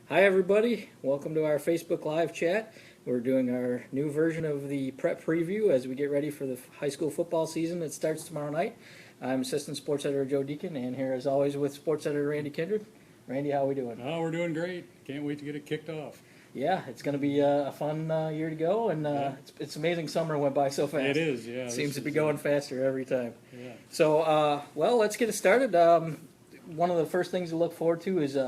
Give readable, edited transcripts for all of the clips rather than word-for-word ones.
Hi, everybody. Welcome to our Facebook Live chat. We're doing our new version of the prep preview as we get ready for the high school football season that starts tomorrow night. I'm Assistant Sports Editor Joe Deacon, and here, as always, with Sports Editor Randy Kindred. Randy, how are we doing? Oh, we're doing great. Can't wait to get it kicked off. Yeah, it's going to be a fun year to go, and it's amazing summer went by so fast. It is, yeah. Seems to be going faster every time. Yeah. So, let's get it started. One of the first things to look forward to is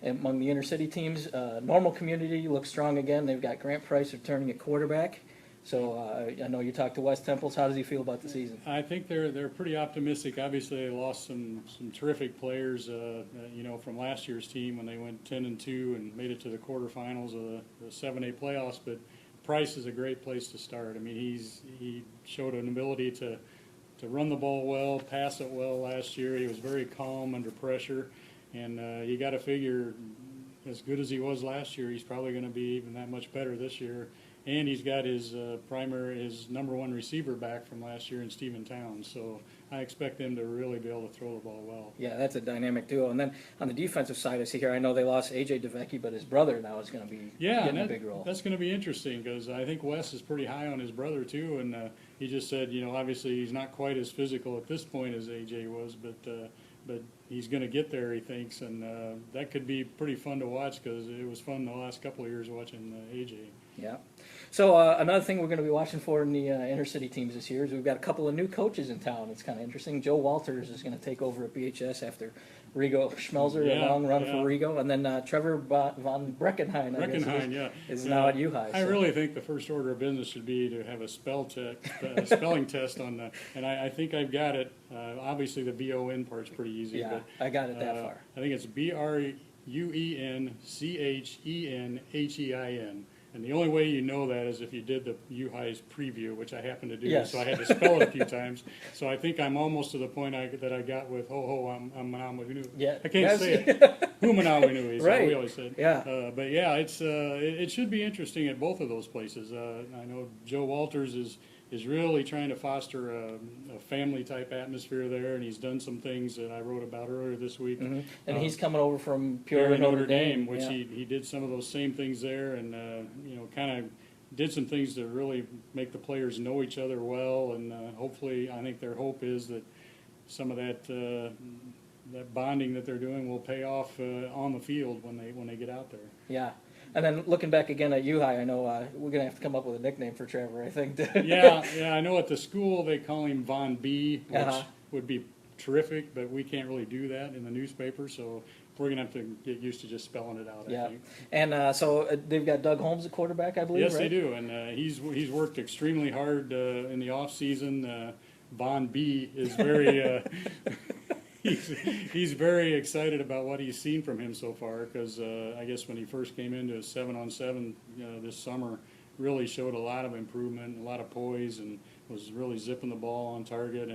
among the inner city teams, Normal Community looks strong again. They've got Grant Price returning at quarterback. So I know you talked to Wes Temples. How does he feel about the season? I think they're pretty optimistic. Obviously, they lost some terrific players, from last year's team when they went 10-2 and made it to the quarterfinals of the 7A playoffs. But Price is a great place to start. I mean, he showed an ability to run the ball well, pass it well last year. He was very calm under pressure, and you got to figure, as good as he was last year, he's probably going to be even that much better this year. And he's got his number one receiver back from last year in Stephen Towns. So I expect them to really be able to throw the ball well. Yeah, that's a dynamic duo. And then on the defensive side, I see here, I know they lost A.J. DeVecchi, but his brother now is going to be getting a big role. That's going to be interesting because I think Wes is pretty high on his brother too. And he just said, obviously he's not quite as physical at this point as A.J. was, but he's going to get there, he thinks. And that could be pretty fun to watch because it was fun the last couple of years watching A.J. Yeah. So another thing we're going to be watching for in the inner city teams this year is we've got a couple of new coaches in town. It's kind of interesting. Joe Walters is going to take over at BHS after Rigo Schmelzer, a long run for Rigo, and then Trevor von Breckenheim, is now at U-High. I really think the first order of business should be to have a spelling test on that, and I think I've got it. Obviously, the VON part's pretty easy. Yeah, but, I got it that far. I think it's BRUENCHENHEIN. And the only way you know that is if you did the U-High's preview, which I happen to do. Yes. So I had to spell it a few times. So I think I'm almost to the point that I got with I'm Manawinu. Yeah. I can't say it. Humanawinu is right. what we always said. Yeah. But yeah, it should be interesting at both of those places. I know Joe Walters is really trying to foster a family type atmosphere there, and he's done some things that I wrote about earlier this week. Mm-hmm. And he's coming over from Peoria Notre Dame, which he did some of those same things there, and kind of did some things to really make the players know each other well, and hopefully, I think their hope is that some of that bonding that they're doing will pay off on the field when they get out there. Yeah. And then looking back again at U-High, I know we're going to have to come up with a nickname for Trevor, I think. Yeah, I know at the school they call him Von B, which would be terrific, but we can't really do that in the newspaper, so we're going to have to get used to just spelling it out, I think. And so they've got Doug Holmes at quarterback, I believe, Yes, right? they do, and he's worked extremely hard in the off-season. Von B is very... He's very excited about what he's seen from him so far because I guess when he first came into 7-on-7 this summer, really showed a lot of improvement, a lot of poise, and was really zipping the ball on target.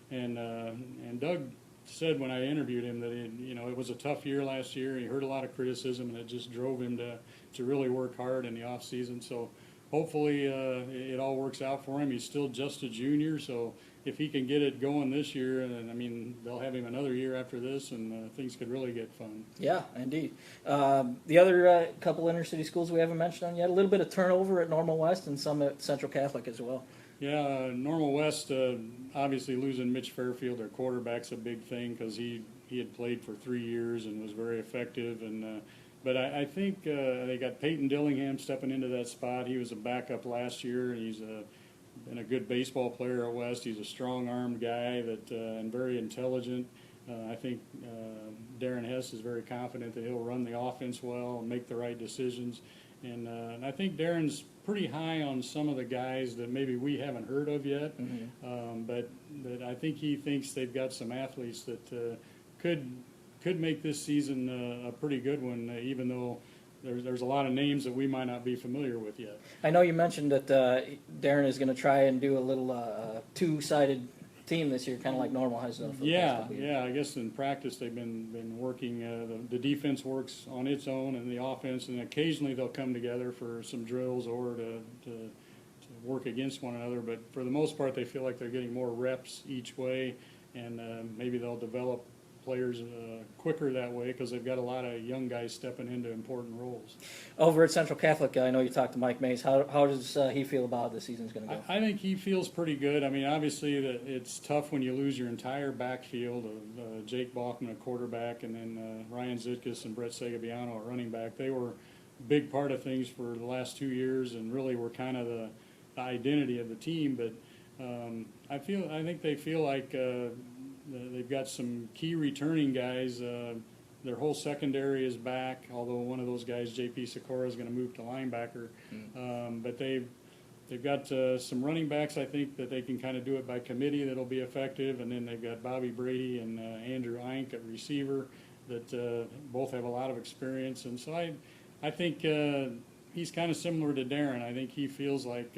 And Doug said when I interviewed him that it was a tough year last year. He heard a lot of criticism, and it just drove him to really work hard in the off season. So hopefully it all works out for him. He's still just a junior, so if he can get it going this year, and I mean, they'll have him another year after this, and things could really get fun. Yeah, indeed. The other couple inner city schools we haven't mentioned on yet, a little bit of turnover at Normal West and some at Central Catholic as well. Yeah, Normal West, obviously losing Mitch Fairfield, their quarterback's a big thing because he had played for 3 years and was very effective. But I think they got Peyton Dillingham stepping into that spot. He was a backup last year, and he's been a good baseball player at West. He's a strong-armed guy and very intelligent. I think Darren Hess is very confident that he'll run the offense well and make the right decisions. And I think Darren's pretty high on some of the guys that maybe we haven't heard of yet. Mm-hmm. But I think he thinks they've got some athletes that could make this season a pretty good one, even though there's a lot of names that we might not be familiar with yet. I know you mentioned that Darren is going to try and do a little two-sided team this year, kind of like Normal has done for the past couple years. Yeah. I guess in practice they've been working. The defense works on its own, and the offense, and occasionally they'll come together for some drills or to work against one another. But for the most part, they feel like they're getting more reps each way, and maybe they'll develop players quicker that way because they've got a lot of young guys stepping into important roles. Over at Central Catholic, I know you talked to Mike Mays. How does he feel about how the season's going to go? I think he feels pretty good. I mean, obviously, it's tough when you lose your entire backfield of Jake Balkman, a quarterback, and then Ryan Zitkus and Brett Segabiano, a running back. They were a big part of things for the last 2 years and really were kind of the identity of the team. But I think they feel like they've got some key returning guys. Their whole secondary is back, although one of those guys, J.P. Sikora, is going to move to linebacker. But they've got some running backs, I think, that they can kind of do it by committee that'll be effective. And then they've got Bobby Brady and Andrew Eink at receiver that both have a lot of experience. And so I think he's kind of similar to Darren. I think he feels like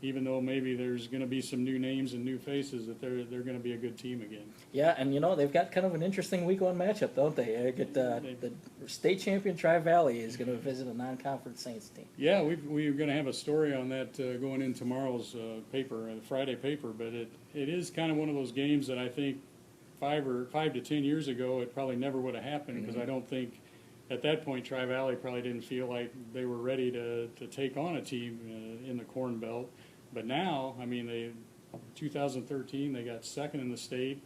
even though maybe there's going to be some new names and new faces, that they're going to be a good team again. Yeah, and they've got kind of an interesting week one matchup, don't they? They get the state champion TriValley is going to visit a non-conference Saints team. Yeah, we're going to have a story on that going in tomorrow's paper, the Friday paper. But it is kind of one of those games that I think 5 to 10 years ago it probably never would have happened because I don't think at that point TriValley probably didn't feel like they were ready to take on a team in the Corn Belt. But now, I mean, 2013 they got second in the state.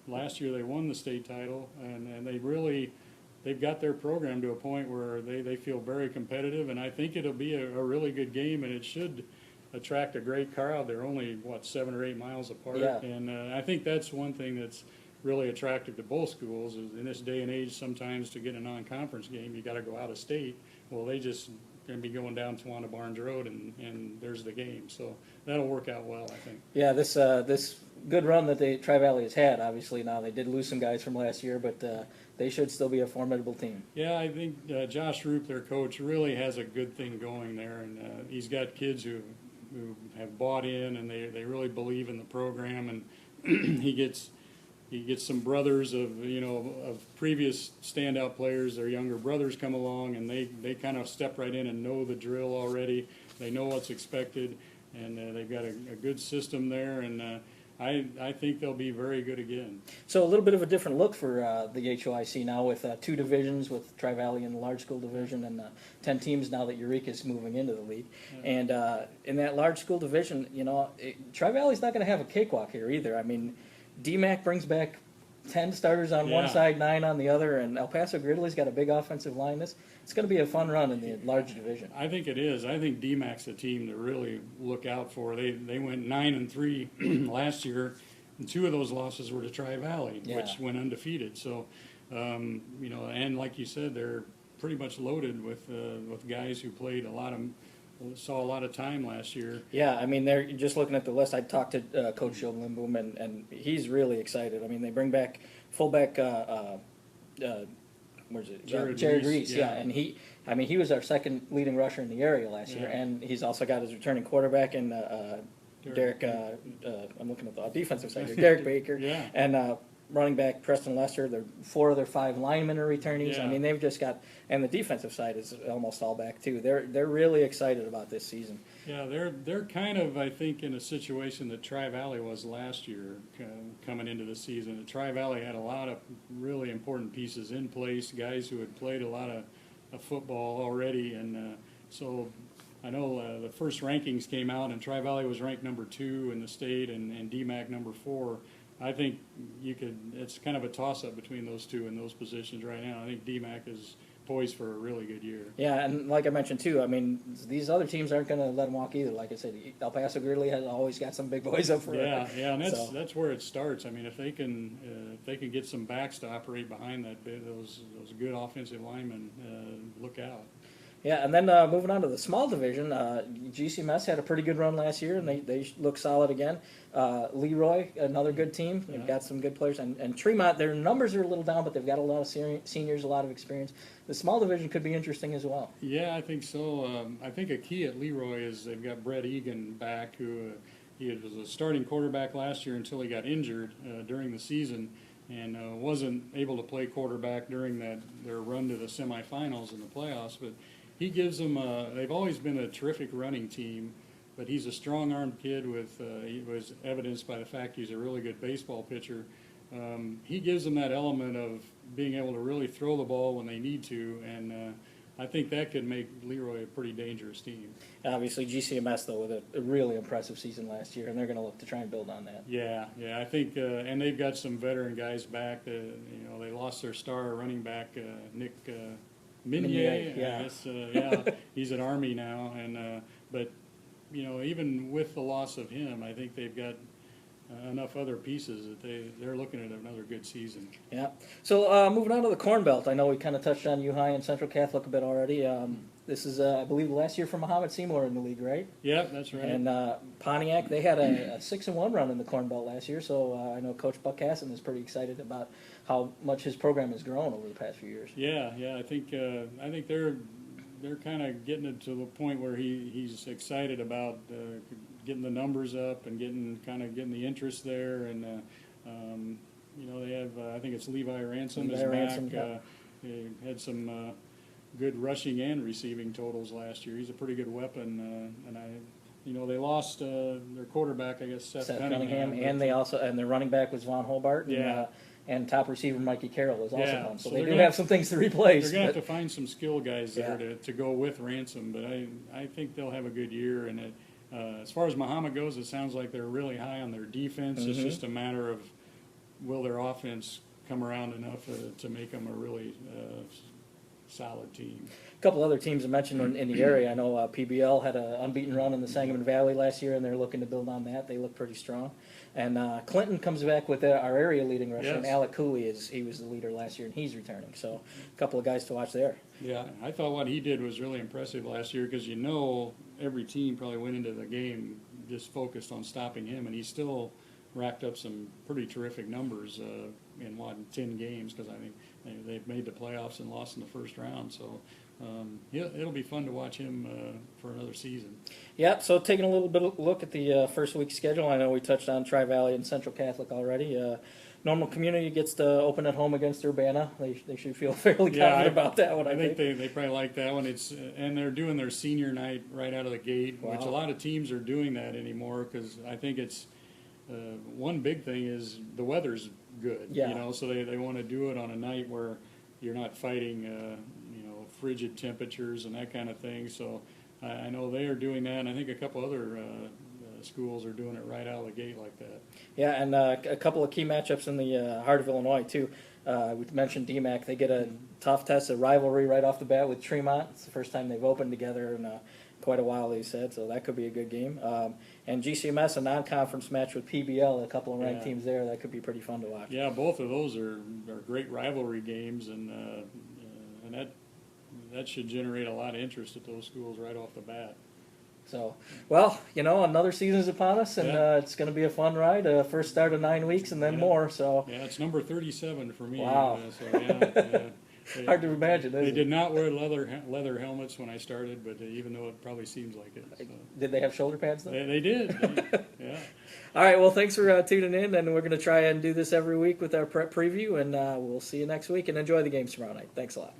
Last year they won the state title, and they've got their program to a point where they feel very competitive, and I think it'll be a really good game, and it should attract a great crowd. They're only, 7 or 8 miles apart, Yeah. And I think that's one thing that's really attractive to both schools is in this day and age sometimes to get a non-conference game you got to go out of state. Well, they just going to be going down Tawanda Barnes Road and there's the game, so that'll work out well, I think. Yeah, this good run that TriValley has had, obviously now they did lose some guys from last year, but they should still be a formidable team. Yeah, I think Josh Roop, their coach, really has a good thing going there, and he's got kids who have bought in and they really believe in the program, and he gets some brothers of previous standout players. Their younger brothers come along, and they kind of step right in and know the drill already. They know what's expected, and they've got a good system there, and I think they'll be very good again. So a little bit of a different look for the HOIC now with 2 divisions, with TriValley in the large school division and 10 teams now that Eureka's moving into the league. Yeah. And in that large school division, TriValley's not going to have a cakewalk here either. I mean, DMAC brings back 10 starters on one side, 9 on the other, and El Paso Gridley's got a big offensive line. It's going to be a fun run in the large division. I think it is. I think DMAC's a team to really look out for. They went 9-3 last year, and 2 of those losses were to TriValley, which went undefeated. So, and like you said, they're pretty much loaded with guys who played saw a lot of time last year. Yeah, I mean, they're just looking at the list. I talked to Coach Joe Lindboom, and he's really excited. I mean, they bring back fullback, where's it? Jared Reese, yeah. And he was our second leading rusher in the area last year, and he's also got his returning quarterback and Derek. I'm looking at the defensive side here, Derek Baker, and running back Preston Lester. 4 of their 5 linemen are returnees. I mean, they've just got, and the defensive side is almost all back too. They're really excited about this season. Yeah, they're kind of, I think, in a situation that TriValley was last year coming into the season. TriValley had a lot of really important pieces in place, guys who had played a lot of football already, and so I know the first rankings came out, and TriValley was ranked number 2 in the state, and DMAC number 4. I think it's kind of a toss-up between those two in those positions right now. I think DMAC is poised for a really good year. Yeah, and like I mentioned too, I mean, these other teams aren't going to let them walk either. Like I said, El Paso Gridley has always got some big boys up for it. Yeah, and that's where it starts. I mean, if they can get some backs to operate behind those good offensive linemen, look out. Yeah, and then moving on to the small division, GCMS had a pretty good run last year, and they look solid again. Leroy, another good team. They've got some good players. And Tremont, their numbers are a little down, but they've got a lot of seniors, a lot of experience. The small division could be interesting as well. Yeah, I think so. I think a key at Leroy is they've got Brett Egan back, who he was a starting quarterback last year until he got injured during the season and wasn't able to play quarterback during their run to the semifinals and the playoffs, but he gives them they've always been a terrific running team, but he's a strong-armed kid he was evidenced by the fact he's a really good baseball pitcher. he gives them that element of being able to really throw the ball when they need to, and I think that could make Leroy a pretty dangerous team. Obviously, GCMS, though, with a really impressive season last year, and they're going to look to try and build on that. Yeah, I think, and they've got some veteran guys back. They lost their star running back, Nick Minier. Yeah. I guess, he's at Army now, and but even with the loss of him, I think they've got enough other pieces that they're looking at another good season. Yeah. So moving on to the Corn Belt, I know we kind of touched on U High and Central Catholic a bit already. This is, I believe, the last year for Muhammad Seymour in the league, right? Yeah, that's right. And Pontiac, they had a 6-1 run in the Corn Belt last year. So I know Coach Buck Hassan is pretty excited about how much his program has grown over the past few years. Yeah. I think they're kind of getting it to the point where he's excited about getting the numbers up and getting the interest there, and they have I think it's Levi Ransom is back. Yeah. He had some good rushing and receiving totals last year. He's a pretty good weapon, and they lost their quarterback, I guess, Seth Cunningham, and their running back was Von Hobart. Yeah. And top receiver Mikey Carroll is also gone. So they do gonna have some things to replace. They're going to have to find some skill guys there to go with Ransom, but I think they'll have a good year. And as far as Muhammad goes, it sounds like they're really high on their defense. Mm-hmm. It's just a matter of will their offense come around enough to make them a really solid team. A couple other teams I mentioned in the area. I know PBL had an unbeaten run in the Sangamon Valley last year, and they're looking to build on that. They look pretty strong. And Clinton comes back with our area leading rusher, and Alec Cooley he was the leader last year, and he's returning. So a couple of guys to watch there. Yeah, I thought what he did was really impressive last year because every team probably went into the game just focused on stopping him, and he still racked up some pretty terrific numbers in 10 games because I think they've made the playoffs and lost in the first round. So it'll be fun to watch him for another season. Yeah, so taking a little bit of look at the first week schedule, I know we touched on TriValley and Central Catholic already. Normal Community gets to open at home against Urbana. They should feel fairly confident about that one. I think they probably like that one. And they're doing their senior night right out of the gate, which a lot of teams are doing that anymore because I think it's one big thing is the weather's good. Yeah. So they want to do it on a night where you're not fighting frigid temperatures and that kind of thing. So I know they are doing that, and I think a couple other schools are doing it right out of the gate like that. Yeah, and a couple of key matchups in the heart of Illinois, too. We mentioned DMAC. They get a tough test, a rivalry right off the bat with Tremont. It's the first time they've opened together in quite a while, they said, so that could be a good game. And GCMS, a non-conference match with PBL, a couple of ranked teams there. That could be pretty fun to watch. Yeah, both of those are great rivalry games, and that should generate a lot of interest at those schools right off the bat. So, well, another season's upon us, and it's going to be a fun ride. First start of 9 weeks, and then more. So yeah, it's number 37 for me. Wow. Hard to imagine. They did not wear leather helmets when I started, but even though it probably seems like it. So. Did they have shoulder pads though? They did. Yeah. All right. Well, thanks for tuning in, and we're going to try and do this every week with our prep preview, and we'll see you next week. And enjoy the games tomorrow night. Thanks a lot.